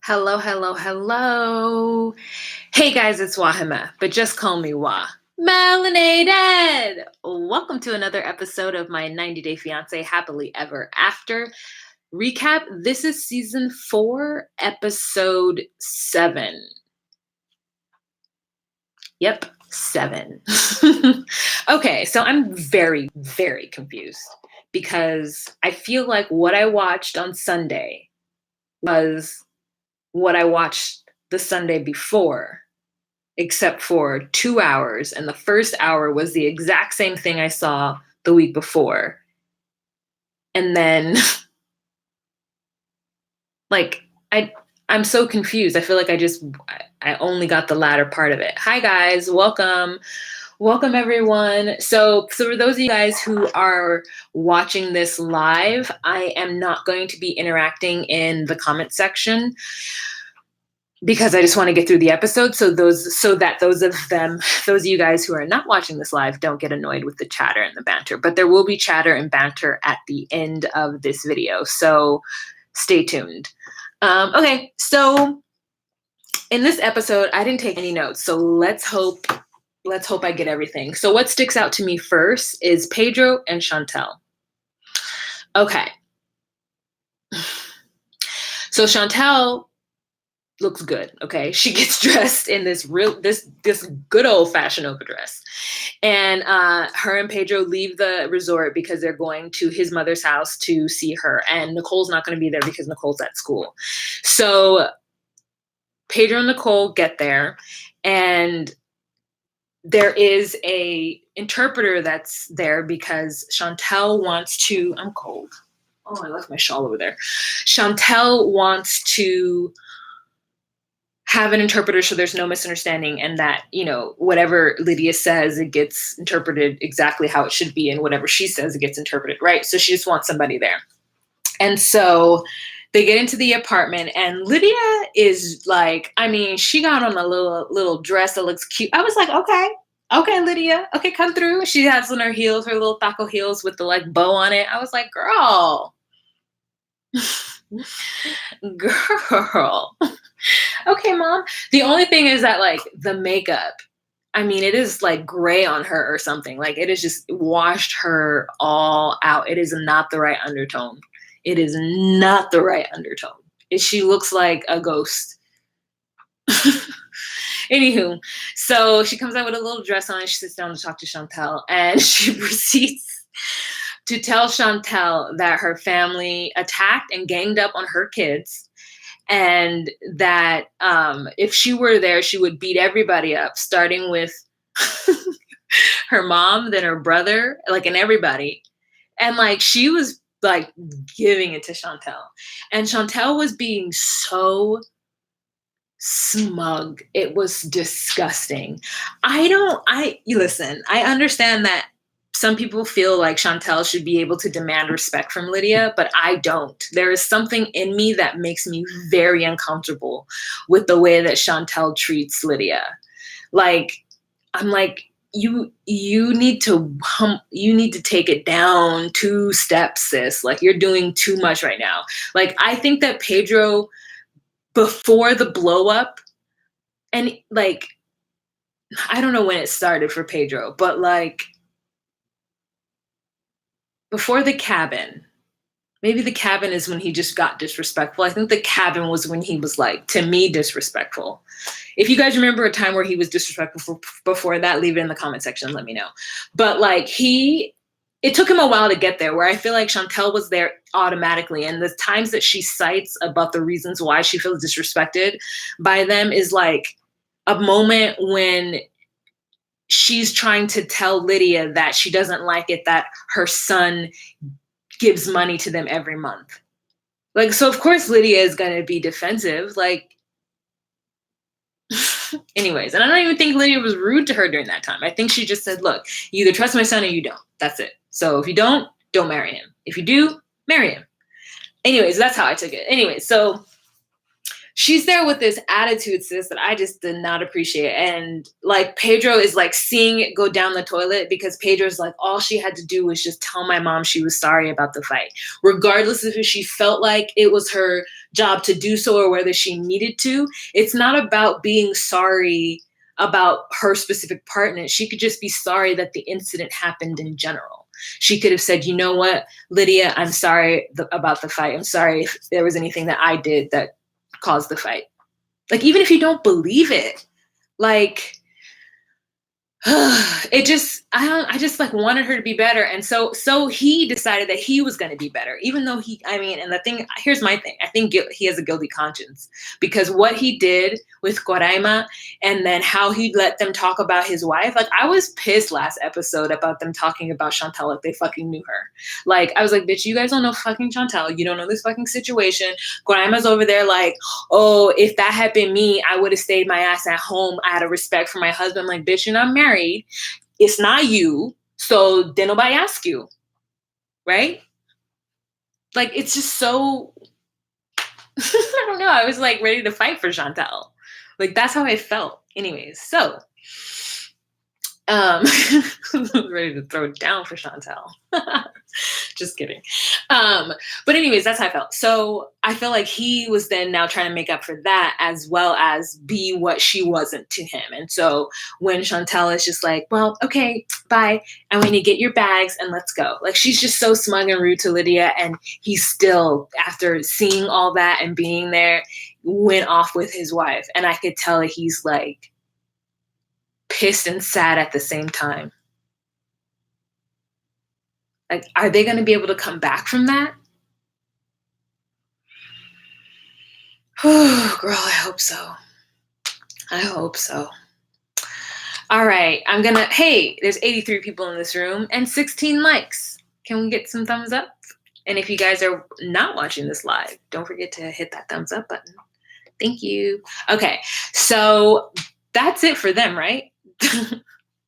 Hello, hello, hello. Hey guys, it's Wahima, but just call me Wah. Melanated! Welcome to another episode of my 90-Day Fiancé Happily Ever After recap. This is season 4, episode 7. Yep, 7. Okay, so I'm very, very confused because I feel like what I watched on Sunday was what I watched the Sunday before, except for 2 hours. And the first hour was the exact same thing I saw the week before. And then, I'm so confused. I feel like I only got the latter part of it. Hi, guys. Welcome. Welcome, everyone. So for those of you guys who are watching this live, I am not going to be interacting in the comment section, because I just want to get through the episode. So those of you guys who are not watching this live don't get annoyed with the chatter and the banter. But there will be chatter and banter at the end of this video. So stay tuned. Okay, so in this episode, I didn't take any notes. So let's hope I get everything. So what sticks out to me first is Pedro and Chantel. Okay. So Chantel looks good. Okay. She gets dressed in this good old fashioned overdress. And her and Pedro leave the resort because they're going to his mother's house to see her. And Nicole's not going to be there because Nicole's at school. So Pedro and Nicole get there, and there is a interpreter that's there because Chantel wants to, I'm cold. Oh, I left my shawl over there. Chantel wants to have an interpreter so there's no misunderstanding, and that, whatever Lydia says, it gets interpreted exactly how it should be, and whatever she says, it gets interpreted right. So she just wants somebody there. And so they get into the apartment, and Lydia is like, she got on a little dress that looks cute. I was like, okay, Lydia, okay, come through. She has on her heels, her little taco heels with the bow on it. I was like, girl. Girl. Okay, mom. The only thing is that the makeup, it is gray on her or something. It has just washed her all out. It is not the right undertone. It is not the right undertone. She looks like a ghost. Anywho, so she comes out with a little dress on and she sits down to talk to Chantel, and she proceeds to tell Chantel that her family attacked and ganged up on her kids, and that if she were there, she would beat everybody up, starting with her mom, then her brother, and everybody. And she was giving it to Chantel. And Chantel was being so smug. It was disgusting. Listen, I understand that some people feel like Chantel should be able to demand respect from Lydia, but I don't. There is something in me that makes me very uncomfortable with the way that Chantel treats Lydia. I'm like, you need to take it down 2 steps, sis. You're doing too much right now. I think that Pedro, before the blow up, and I don't know when it started for Pedro, but before the cabin, maybe the cabin is when he just got disrespectful. I think the cabin was when he was to me, disrespectful. If you guys remember a time where he was disrespectful before that, leave it in the comment section. Let me know. But it took him a while to get there, where I feel like Chantel was there automatically. And the times that she cites about the reasons why she feels disrespected by them is a moment when she's trying to tell Lydia that she doesn't like it that her son gives money to them every month. So of course Lydia is going to be defensive. Anyways, and I don't even think Lydia was rude to her during that time. I think she just said, look, you either trust my son or you don't. That's it. So if you don't marry him. If you do, marry him. Anyways, that's how I took it. Anyway, so she's there with this attitude, sis, that I just did not appreciate. And like Pedro is like seeing it go down the toilet because Pedro's like, all she had to do was just tell my mom she was sorry about the fight, regardless of if she felt like it was her job to do so or whether she needed to. It's not about being sorry about her specific partner. She could just be sorry that the incident happened in general. She could have said, you know what, Lydia, I'm sorry about the fight. I'm sorry if there was anything that I did that caused the fight. Like, even if you don't believe it, like, I just like wanted her to be better. And so he decided that he was going to be better, even though and the thing, here's my thing. I think he has a guilty conscience because what he did with Coraima and then how he let them talk about his wife. Like, I was pissed last episode about them talking about Chantal like they fucking knew her. Like, I was like, bitch, you guys don't know fucking Chantal. You don't know this fucking situation. Coraima's over there like, oh, if that had been me, I would have stayed my ass at home. I had a respect for my husband. Like, bitch, you're not married. It's not you. So did nobody ask you? Right? Like, it's just so, I don't know. I was like ready to fight for Chantal. Like, that's how I felt. Anyways, so ready to throw it down for Chantal. Just kidding. But anyways, that's how I felt. So I feel like he was then now trying to make up for that as well as be what she wasn't to him. And so when Chantal is just like, well, okay, bye. And when you get your bags and let's go. Like, she's just so smug and rude to Lydia. And he still, after seeing all that and being there, went off with his wife. And I could tell that he's like pissed and sad at the same time. Like, are they going to be able to come back from that? Oh, girl, I hope so. I hope so. All right, hey, there's 83 people in this room and 16 likes. Can we get some thumbs up? And if you guys are not watching this live, don't forget to hit that thumbs up button. Thank you. Okay, so that's it for them, right?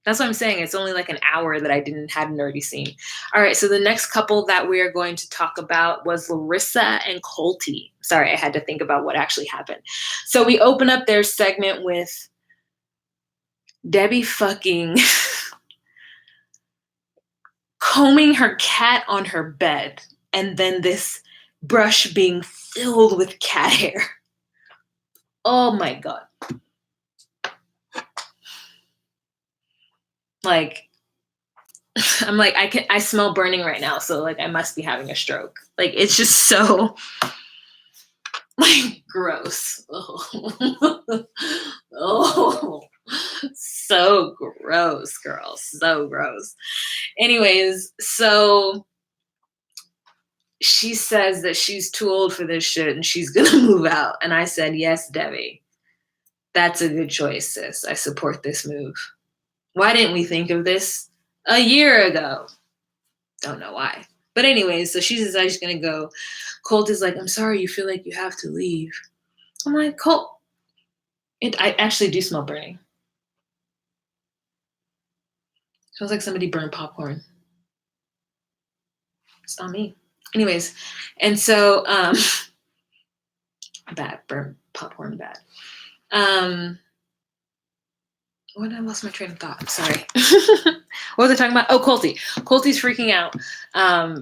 That's what I'm saying. It's only like an hour that I hadn't already seen. All right. So the next couple that we are going to talk about was Larissa and Colty. Sorry, I had to think about what actually happened. So we open up their segment with Debbie fucking combing her cat on her bed. And then this brush being filled with cat hair. Oh my God. Like, I'm like, I smell burning right now. So like, I must be having a stroke. Like, it's just so like gross. Oh, oh, so gross, girl. So gross. Anyways, so she says that she's too old for this shit and she's going to move out. And I said, yes, Debbie, that's a good choice, sis. I support this move. Why didn't we think of this a year ago? Don't know why. But anyways, so she says, I'm just going to go. Colt is like, I'm sorry, you feel like you have to leave. I'm like, Colt, I actually do smell burning. Smells like somebody burned popcorn. It's not me. Anyways, and so, bad, burnt popcorn, bad. When I lost my train of thought, I'm sorry. What was I talking about? Oh, Colty. Colty's freaking out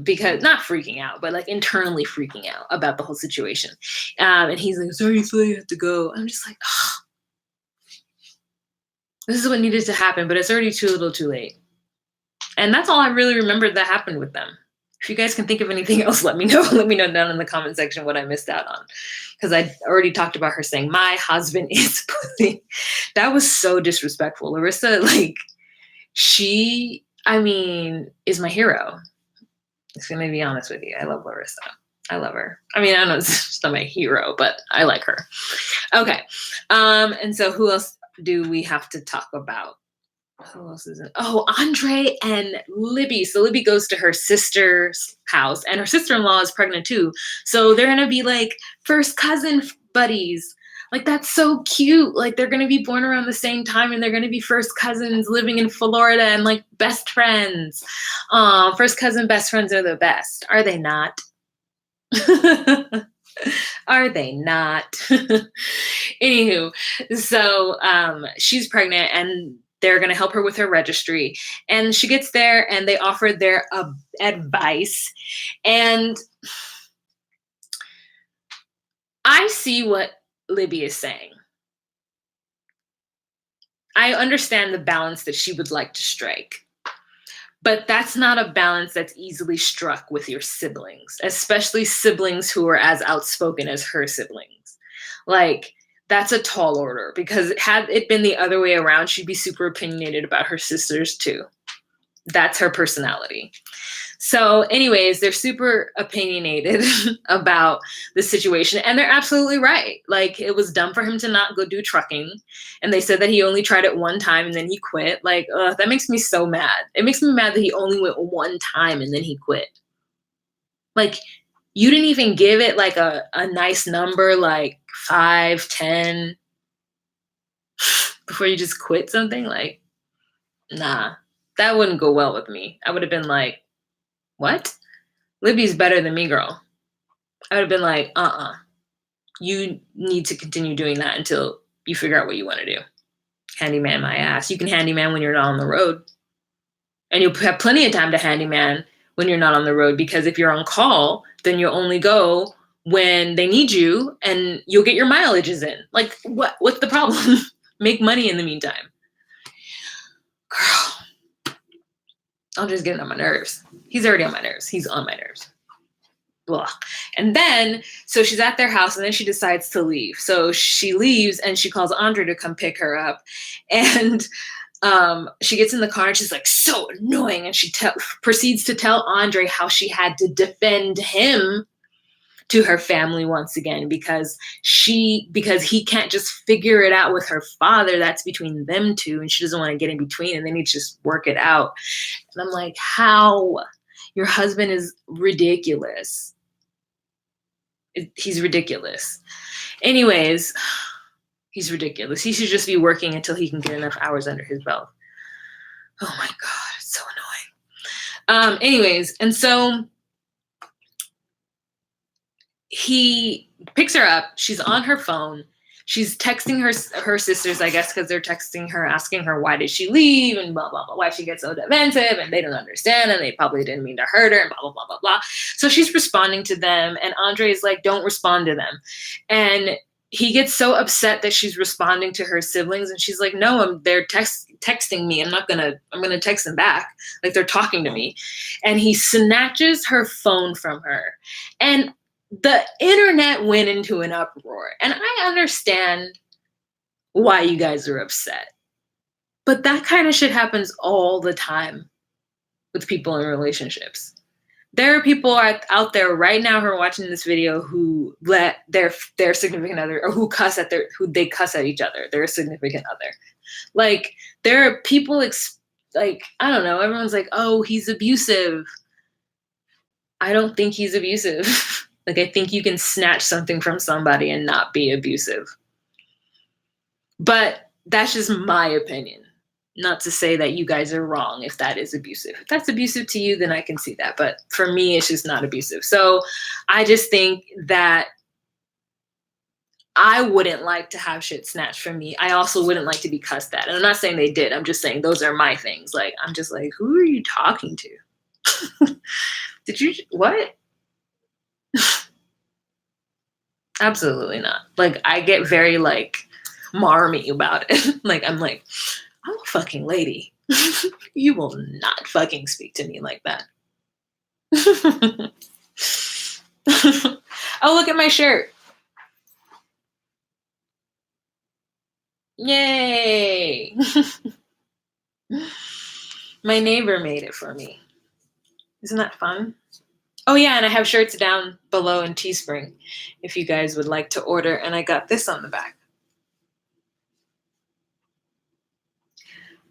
because, not freaking out, but like internally freaking out about the whole situation. And he's like, sorry, you feel like you have to go. I'm just like, oh, this is what needed to happen, but it's already too little too late. And that's all I really remembered that happened with them. If you guys can think of anything else, let me know. Let me know down in the comment section what I missed out on. Because I already talked about her saying, my husband is pussy. That was so disrespectful. Larissa, like, she, is my hero. Just going to be honest with you. I love Larissa. I love her. I don't know, she's not my hero, but I like her. Okay. And so who else do we have to talk about? Who else is it? Oh, Andre and Libby. So Libby goes to her sister's house and her sister-in-law is pregnant too. So they're going to be like first cousin buddies. Like, that's so cute. Like, they're going to be born around the same time and they're going to be first cousins living in Florida and like best friends. First cousin best friends are the best. Are they not? Are they not? Anywho, so she's pregnant and they're going to help her with her registry. And she gets there and they offer their advice. And I see what Libby is saying. I understand the balance that she would like to strike. But that's not a balance that's easily struck with your siblings, especially siblings who are as outspoken as her siblings. Like, that's a tall order because had it been the other way around, she'd be super opinionated about her sisters too. That's her personality. So, anyways, they're super opinionated about the situation, and they're absolutely right. Like, it was dumb for him to not go do trucking, and they said that he only tried it one time and then he quit. Like, that makes me so mad. It makes me mad that he only went one time and then he quit. Like, you didn't even give it like a nice number, like 5, 10, before you just quit something. Like, nah, that wouldn't go well with me. I would have been like, what? Libby's better than me, girl. I would have been like, you need to continue doing that until you figure out what you want to do. Handyman my ass. You can handyman when you're not on the road. And you'll have plenty of time to handyman when you're not on the road, because if you're on call, then you'll only go when they need you and you'll get your mileages in. Like, what's the problem? Make money in the meantime. Girl, Andre's getting on my nerves. He's already on my nerves. He's on my nerves. Blah. And then, so she's at their house and then she decides to leave. So she leaves and she calls Andre to come pick her up. And she gets in the car and she's like so annoying. And she proceeds to tell Andre how she had to defend him to her family once again because he can't just figure it out with her father. That's between them two, and she doesn't want to get in between, and they need to just work it out. And I'm like, how? Your husband is ridiculous. He's ridiculous. Anyways, he's ridiculous. He should just be working until he can get enough hours under his belt. Oh my God, it's so annoying. Anyways, and so he picks her up. She's on her phone. She's texting her sisters, I guess, because they're texting her, asking her why did she leave and blah, blah, blah, why she gets so defensive, and they don't understand, and they probably didn't mean to hurt her, and blah, blah, blah, blah, blah. So she's responding to them, and Andre is like, don't respond to them. And he gets so upset that she's responding to her siblings, and she's like, no, they're texting me. I'm gonna text them back. Like, they're talking to me. And he snatches her phone from her. And the internet went into an uproar. And I understand why you guys are upset. But that kind of shit happens all the time with people in relationships. There are people out there right now who are watching this video who let their significant other, or who they cuss at each other, their significant other. Like, there are people like, I don't know, everyone's like, oh, he's abusive. I don't think he's abusive. Like, I think you can snatch something from somebody and not be abusive. But that's just my opinion. Not to say that you guys are wrong if that is abusive. If that's abusive to you, then I can see that. But for me, it's just not abusive. So I just think that I wouldn't like to have shit snatched from me. I also wouldn't like to be cussed at. And I'm not saying they did. I'm just saying those are my things. Like, I'm just like, who are you talking to? Did you, what? Absolutely not. Like, I get very, like, marmy about it. Like, I'm like, I'm a fucking lady. You will not fucking speak to me like that. Oh, look at my shirt. Yay. My neighbor made it for me. Isn't that fun? Oh yeah, and I have shirts down below in Teespring if you guys would like to order. And I got this on the back.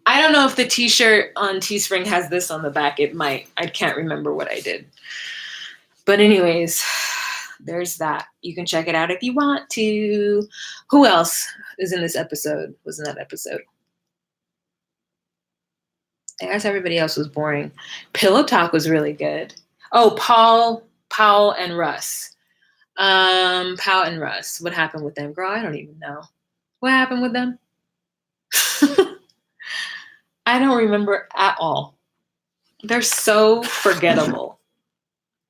I don't know if the t-shirt on Teespring has this on the back. It might. I can't remember what I did. But anyways, there's that. You can check it out if you want to. Who else is in this episode? Was in that episode? I guess everybody else was boring. Pillow Talk was really good. Oh, Paul and Russ. Pao and Russ. What happened with them? Girl, I don't even know. What happened with them? I don't remember at all. They're so forgettable.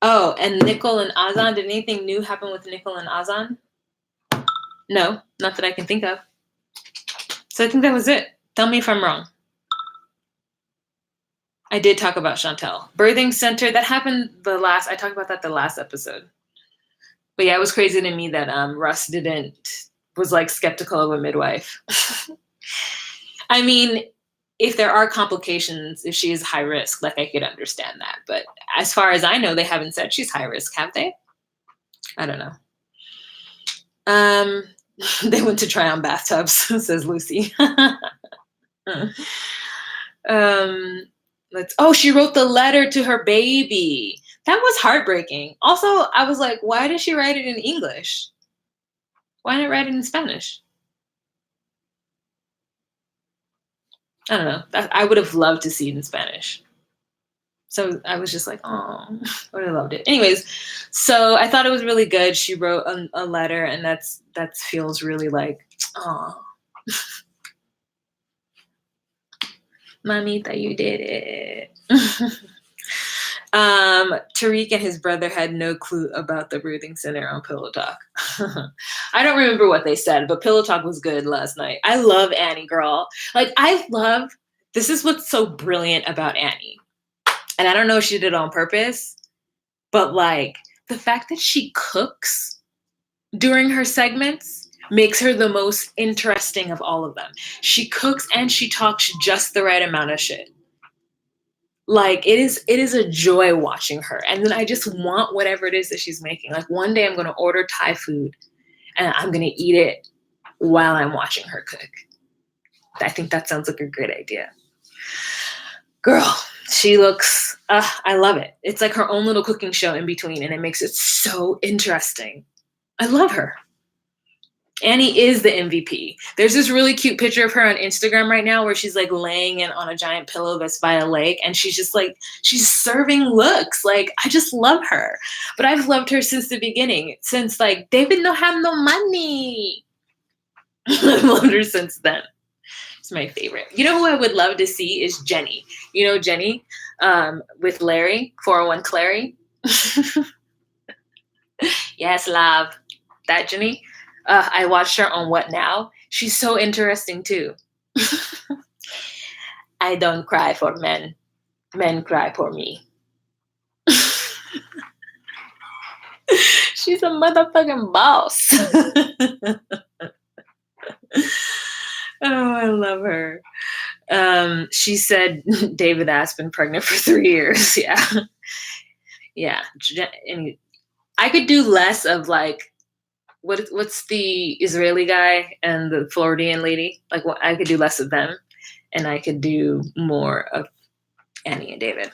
Oh, and Nicole and Azan. Did anything new happen with Nicole and Azan? No, not that I can think of. So I think that was it. Tell me if I'm wrong. I did talk about Chantel. Birthing center, that happened I talked about that the last episode. But yeah, it was crazy to me that Russ was like skeptical of a midwife. I mean, if there are complications, if she is high risk, like I could understand that. But as far as I know, they haven't said she's high risk, have they? I don't know. They went to try on bathtubs, says Lucy. She wrote the letter to her baby. That was heartbreaking. Also, I was like, why did she write it in English? Why not write it in Spanish? I don't know. I would have loved to see it in Spanish. So I was just like, oh, I would have loved it. Anyways, so I thought it was really good. She wrote a letter, and that feels really like, oh, Mamita, you did it. Tariq and his brother had no clue about the birthing center on Pillow Talk. I don't remember what they said, but Pillow Talk was good last night. I love Annie, girl. Like, this is what's so brilliant about Annie. And I don't know if she did it on purpose, but like the fact that she cooks during her segments makes her the most interesting of all of them. She cooks and she talks just the right amount of shit. Like it is a joy watching her. And then I just want whatever it is that she's making. Like one day I'm going to order Thai food and I'm going to eat it while I'm watching her cook. I think that sounds like a great idea. Girl, she looks, I love it. It's like her own little cooking show in between, and it makes it so interesting. I love her. Annie is the MVP. There's this really cute picture of her on Instagram right now where she's like laying on a giant pillow that's by a lake, and she's just like, she's serving looks. Like, I just love her. But I've loved her since the beginning, since like, David no have no money. I've loved her since then. It's my favorite. You know who I would love to see is Jenny. You know Jenny with Larry, 401 Clary? Yes, love. That Jenny. I watched her on What Now? She's so interesting too. I don't cry for men. Men cry for me. She's a motherfucking boss. Oh, I love her. She said David Ass been pregnant for 3 years. Yeah. Yeah. And I could do less of like, what's the Israeli guy and the Floridian lady? Like, I could do less of them, and I could do more of Annie and David.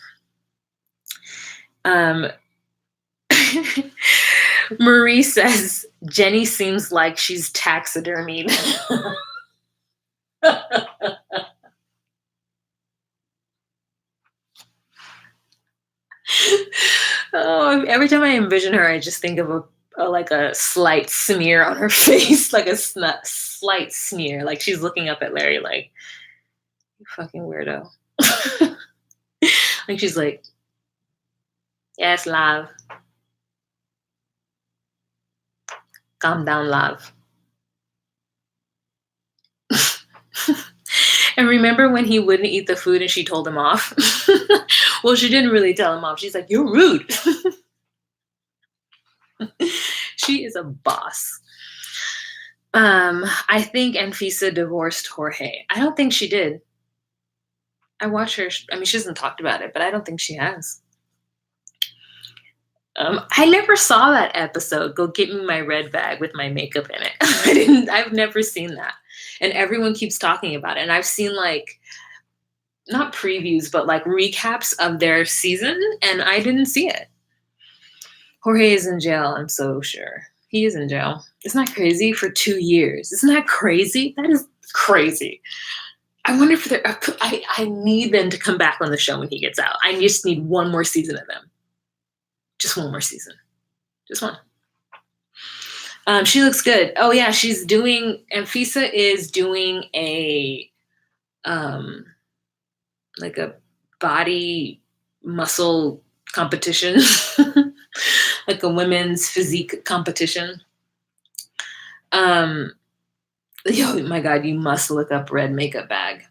Marie says Jenny seems like she's taxidermied. Oh, every time I envision her, I just think of a slight smear on her face, like a slight sneer, like she's looking up at Larry like, you fucking weirdo. Like she's like, yes, love. Calm down, love. And remember when he wouldn't eat the food and she told him off? Well, she didn't really tell him off. She's like, you're rude. She is a boss. I think Anfisa divorced Jorge. I don't think she did. I watch her. I mean, she hasn't talked about it, but I don't think she has. I never saw that episode, Go Get Me My Red Bag with my makeup in it. I've never seen that. And everyone keeps talking about it. And I've seen like, not previews, but like recaps of their season. And I didn't see it. Jorge is in jail, I'm so sure. He is in jail. Isn't that crazy? For 2 years. Isn't that crazy? That is crazy. I wonder if I need them to come back on the show when he gets out. I just need one more season of them. Just one more season. Just one. She looks good. Oh yeah, Anfisa is doing a like a body muscle competition, like a women's physique competition. Yo, my God, you must look up red makeup bag.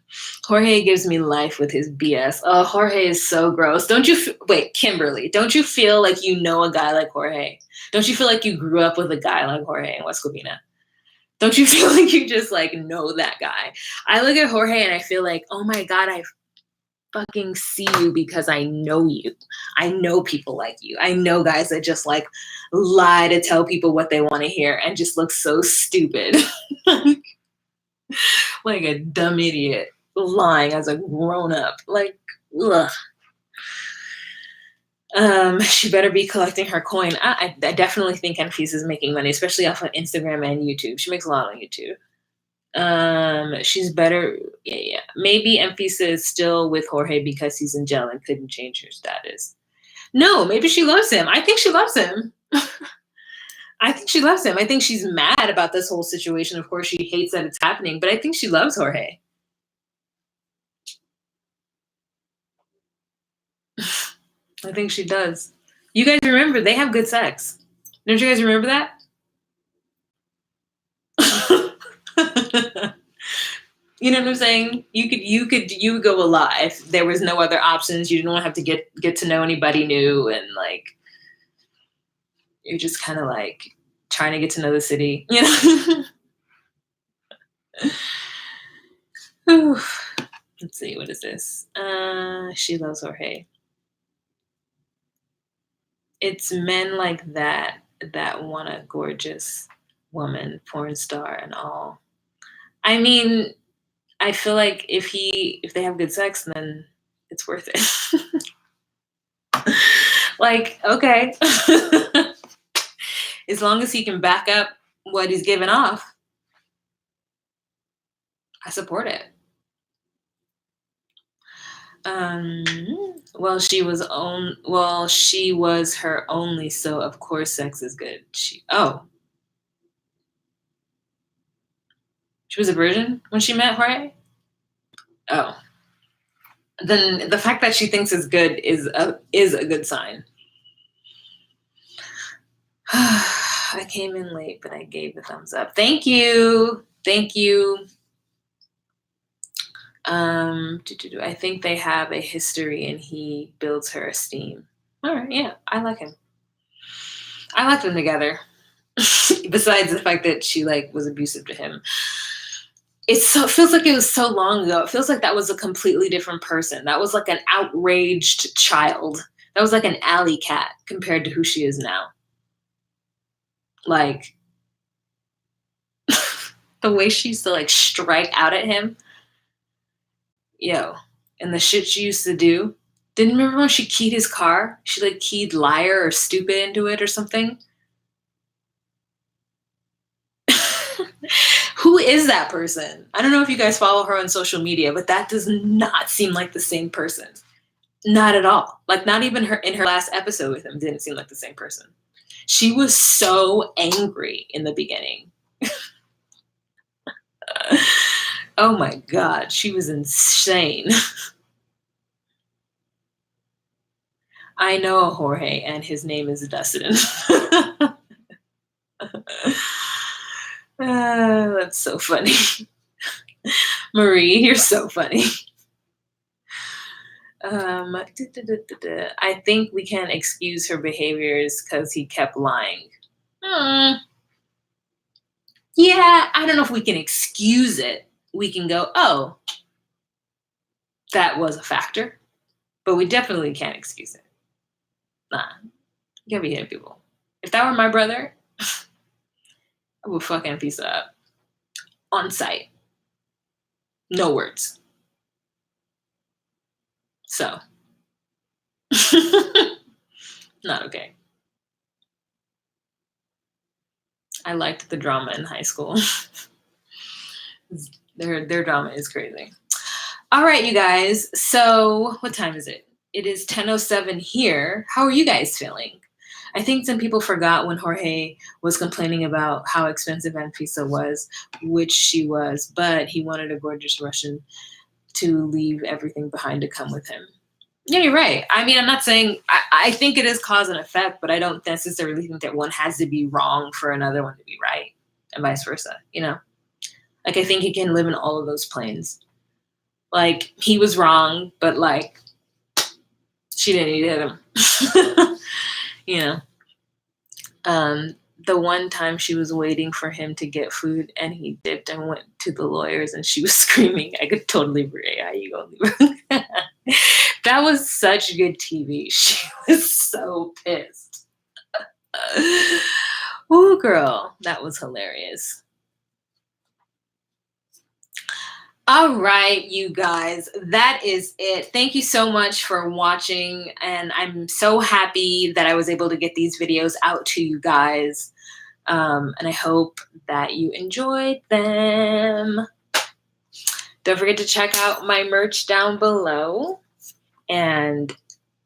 Jorge gives me life with his BS. Oh, Jorge is so gross. Wait, Kimberly, don't you feel like you know a guy like Jorge? Don't you feel like you grew up with a guy like Jorge in West Covina? Don't you feel like you just like know that guy? I look at Jorge and I feel like, oh my God, I fucking see you because I know you. I know people like you. I know guys that just like lie to tell people what they want to hear and just look so stupid. Like a dumb idiot lying as a grown up. Like, ugh. She better be collecting her coin. I definitely think Anfisa is making money, especially off of Instagram and YouTube. She makes a lot on YouTube. She's better. Yeah. Maybe Anfisa is still with Jorge because he's in jail and couldn't change her status. No, maybe she loves him. I think she loves him. I think she loves him. I think she's mad about this whole situation. Of course, she hates that it's happening, but I think she loves Jorge. I think she does. You guys remember they have good sex. Don't you guys remember that? You know what I'm saying? You would go a lot if there was no other options. You didn't have to get to know anybody new, and like you're just kind of like trying to get to know the city, you know? Let's see, what is this? She loves Jorge. It's men like that want a gorgeous woman, porn star and all. I mean, I feel like if they have good sex, then it's worth it. Like, okay. As long as he can back up what he's giving off, I support it. Well, she was her only, so of course sex is good. She was a virgin when she met Jorge? Oh. Then the fact that she thinks it's good is a good sign. I came in late, but I gave the thumbs up. Thank you. Thank you. I think they have a history and he builds her esteem. All right, yeah, I like him. I like them together. Besides the fact that she like was abusive to him. It feels like it was so long ago. It feels like that was a completely different person. That was like an outraged child. That was like an alley cat compared to who she is now. Like the way she used to like strike out at him. Yo, and the shit she used to do. Didn't remember when she keyed his car? She like keyed liar or stupid into it or something. Who is that person? I don't know if you guys follow her on social media, but that does not seem like the same person. Not at all. Like not even her in her last episode with him didn't seem like the same person. She was so angry in the beginning. Oh my God, she was insane. I know Jorge and his name is Dustin. That's so funny. Marie, you're so funny. I think we can excuse her behaviors because he kept lying. Yeah, I don't know if we can excuse it. We can go, oh, that was a factor. But we definitely can't excuse it. Nah, you can't be hitting people. If that were my brother, I would fuck Anfisa up. On sight. No words. So. Not okay. I liked the drama in high school. Their drama is crazy. All right, you guys. So what time is it? It is 10:07 here. How are you guys feeling? I think some people forgot when Jorge was complaining about how expensive Anfisa was, which she was, but he wanted a gorgeous Russian to leave everything behind to come with him. Yeah, you're right. I mean, I'm not saying, I think it is cause and effect, but I don't necessarily think that one has to be wrong for another one to be right, and vice versa, you know? Like, I think you can live in all of those planes. Like, he was wrong, but like, she didn't need him. You know? The one time she was waiting for him to get food and he dipped and went to the lawyers and she was screaming, I could totally agree. How you gonna leave? That was such good TV. She was so pissed. Oh, girl, that was hilarious. All right, you guys, that is it. Thank you so much for watching, and I'm so happy that I was able to get these videos out to you guys, and I hope that you enjoyed them. Don't forget to check out my merch down below, and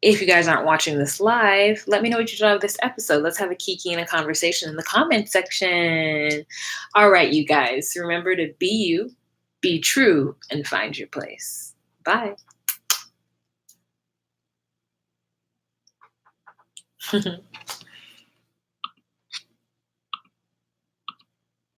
if you guys aren't watching this live, let me know what you thought of this episode. Let's have a kiki and a conversation in the comment section. All right, you guys, remember to be you, be true, and find your place. Bye.